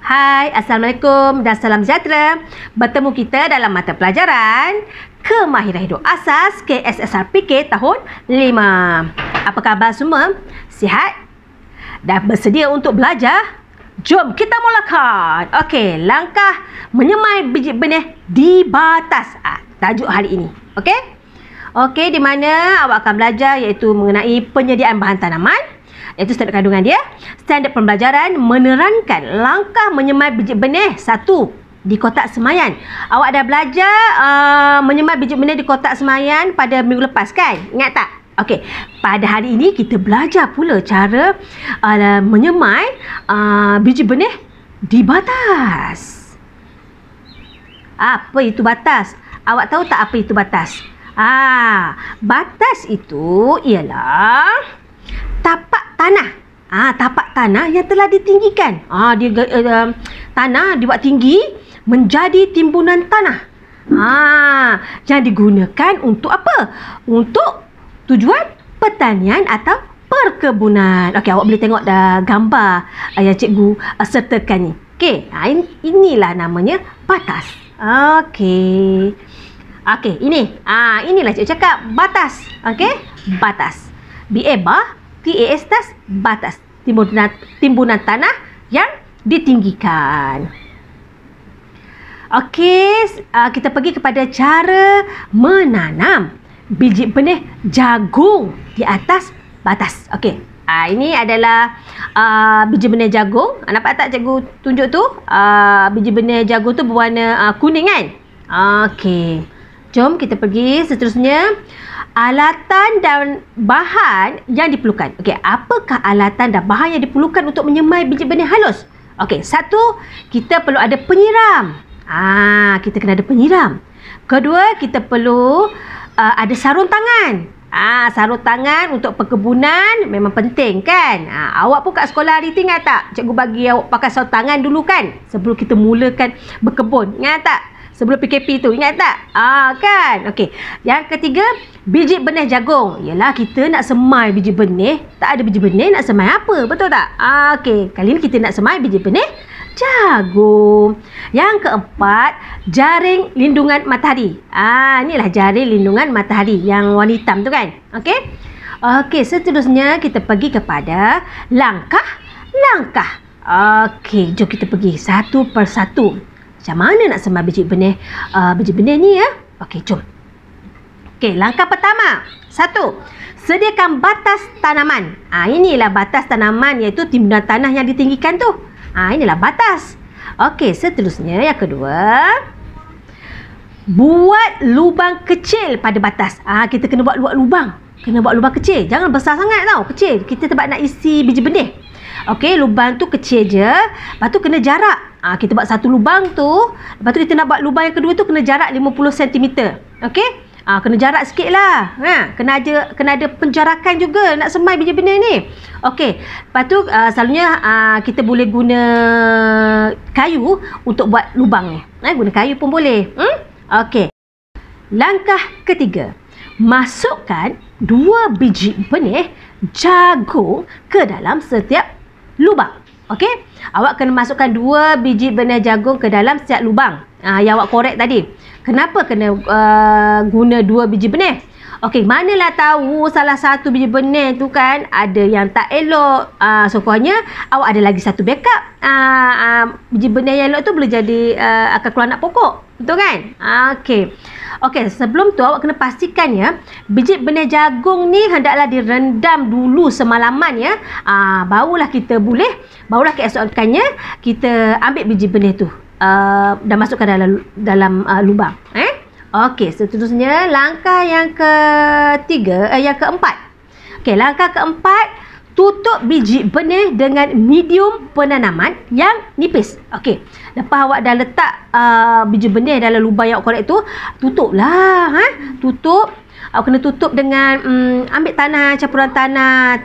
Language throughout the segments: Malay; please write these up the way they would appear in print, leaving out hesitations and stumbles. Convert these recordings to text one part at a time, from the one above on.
Hai, Assalamualaikum dan salam sejahtera. Bertemu kita dalam mata pelajaran Kemahiran Hidup Asas KSSRPK tahun 5. Apa khabar semua? Sihat? Dah bersedia untuk belajar? Jom kita mulakan. Okey, langkah menyemai biji benih di batas. Tajuk hari ini. Okey, di mana awak akan belajar iaitu mengenai penyediaan bahan tanaman. Iaitu standard kandungan dia. Standard pembelajaran menerangkan langkah menyemai biji benih 1 di kotak semayan. Awak dah belajar menyemai biji benih di kotak semayan pada minggu lepas kan? Ingat tak? Okey, pada hari ini kita belajar pula cara menyemai biji benih di batas. Apa itu batas? Awak tahu tak apa itu batas? Batas itu ialah tapak tanah. Tapak tanah yang telah ditinggikan. Tanah dibuat tinggi menjadi timbunan tanah. Yang digunakan untuk apa? Untuk tujuan pertanian atau perkebunan. Okey, awak boleh tengok dah gambar yang cikgu sertakan ni. Okey, inilah namanya batas. Okey, inilah cikgu cakap batas. Okey, batas. TAS batas. Timbunan tanah yang ditinggikan. Okey, kita pergi kepada cara menanam biji benih jagung di atas batas. Okey, ini adalah biji benih jagung. Nampak tak cikgu tunjuk tu? Biji benih jagung tu berwarna kuning kan? Okey, jom kita pergi seterusnya. Alatan dan bahan yang diperlukan. Okey, apakah alatan dan bahan yang diperlukan untuk menyemai biji benih halus? Okey, 1, kita perlu ada penyiram. Kita kena ada penyiram. Kedua, kita perlu ada sarung tangan. Sarung tangan untuk perkebunan memang penting kan? Awak pun kat sekolah hari tu ingat tak? Cikgu bagi awak pakai sarung tangan dulu kan? Sebelum kita mulakan berkebun. Ingat tak? Sebelum PKP tu, ingat tak? Kan? Okey. Yang ketiga, biji benih jagung. Yalah, kita nak semai biji benih. Tak ada biji benih, nak semai apa? Betul tak? Okey. Kali ni kita nak semai biji benih jagung. Yang keempat, jaring lindungan matahari. Inilah jaring lindungan matahari yang warna hitam tu kan? Okey. Okey, seterusnya kita pergi kepada langkah-langkah. Okey, jom kita pergi satu persatu. Macam mana nak semai biji benih ni ya? Okey, jom. Okey, langkah pertama. 1. Sediakan batas tanaman. Inilah batas tanaman iaitu timbunan tanah yang ditinggikan tu. Inilah batas. Okey, seterusnya yang kedua. Buat lubang kecil pada batas. Kita kena buat lubang. Kena buat lubang kecil. Jangan besar sangat tau. Kecil. Kita sebab nak isi biji benih. Okey, lubang tu kecil je. Lepas tu kena jarak. Kita buat satu lubang tu. Lepas tu kita nak buat lubang yang kedua tu kena jarak 50 cm. Okey? Kena jarak sikit lah. Kena ada penjarakan juga nak semai biji benih ni. Okey. Lepas tu selalunya kita boleh guna kayu untuk buat lubang ni. Guna kayu pun boleh. Okey. Langkah ketiga. Masukkan 2 biji benih jagung ke dalam setiap lubang. Okey? Awak kena masukkan 2 biji benih jagung ke dalam setiap lubang. Yang awak korek tadi. Kenapa kena guna 2 biji benih? Okey, manalah tahu salah satu biji benih tu kan ada yang tak elok. Sokonnya awak ada lagi satu backup. Biji benih yang elok tu boleh jadi akan keluar anak pokok. Betul kan? Okey, sebelum tu awak kena pastikan ya, biji benih jagung ni hendaklah direndam dulu semalaman ya. Barulah keesokannya kita ambil biji benih tu. Dan masukkan dalam lubang. Okey, seterusnya langkah yang keempat. Okey, langkah keempat, tutup biji benih dengan medium penanaman yang nipis. Okey, lepas awak dah letak biji benih dalam lubang yang awak korek tu, tutuplah. Tutup. Awak kena tutup dengan ambil campuran tanah.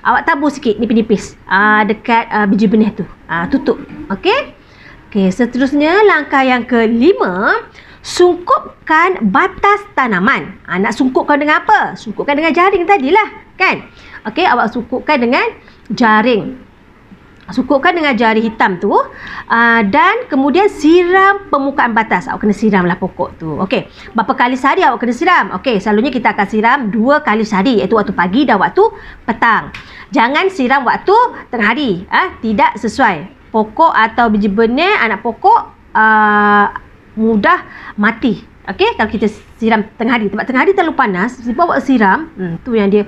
Awak tabur sikit nipis-nipis dekat biji benih tu. Tutup. Okey. Okey, seterusnya langkah yang kelima, sungkupkan batas tanaman. Nak sungkupkan dengan apa? Sungkupkan dengan jaring tadilah, kan? Okey, awak sungkupkan dengan jaring. Sukupkan dengan jari hitam tu, dan kemudian siram permukaan batas. Awak kena siramlah pokok tu. Okey. Berapa kali sehari awak kena siram? Okey, selalunya kita akan siram 2 kali sehari, iaitu waktu pagi dan waktu petang. Jangan siram waktu tengah hari. Tidak sesuai. Pokok atau biji benih anak pokok mudah mati. Okey, kalau kita siram tengah hari. Sebab tengah hari terlalu panas, sebab awak siram, tu yang dia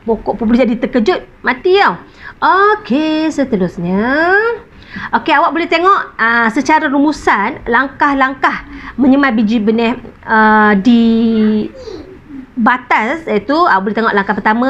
pokok pun boleh jadi terkejut, mati tau. Okey, seterusnya. Okey, awak boleh tengok secara rumusan langkah-langkah menyemai biji benih di batas, iaitu boleh tengok langkah pertama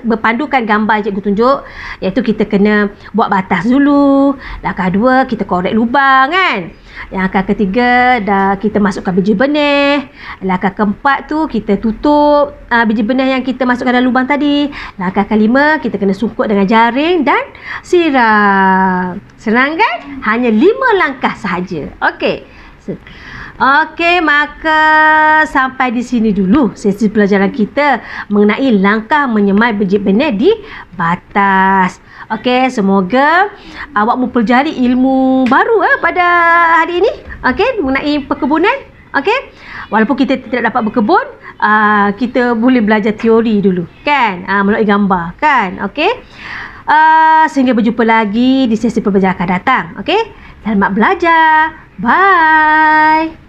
berpandukan gambar cikgu tunjuk, iaitu kita kena buat batas dulu. Langkah 2 kita korek lubang kan. Langkah ketiga kita masukkan biji benih. Langkah keempat tu kita tutup biji benih yang kita masukkan dalam lubang tadi. Langkah kelima kita kena sungkut dengan jaring dan siram. Senang kan? Hanya 5 langkah sahaja. Okey. Okey, maka sampai di sini dulu sesi pelajaran kita mengenai langkah menyemai biji benih di batas. Okey, semoga awak mempelajari ilmu baru pada hari ini. Okey, mengenai perkebunan. Okey, walaupun kita tidak dapat berkebun, kita boleh belajar teori dulu kan, melalui gambar kan. Okey, sehingga berjumpa lagi di sesi pembelajaran akan datang. Okey, selamat belajar. Bye.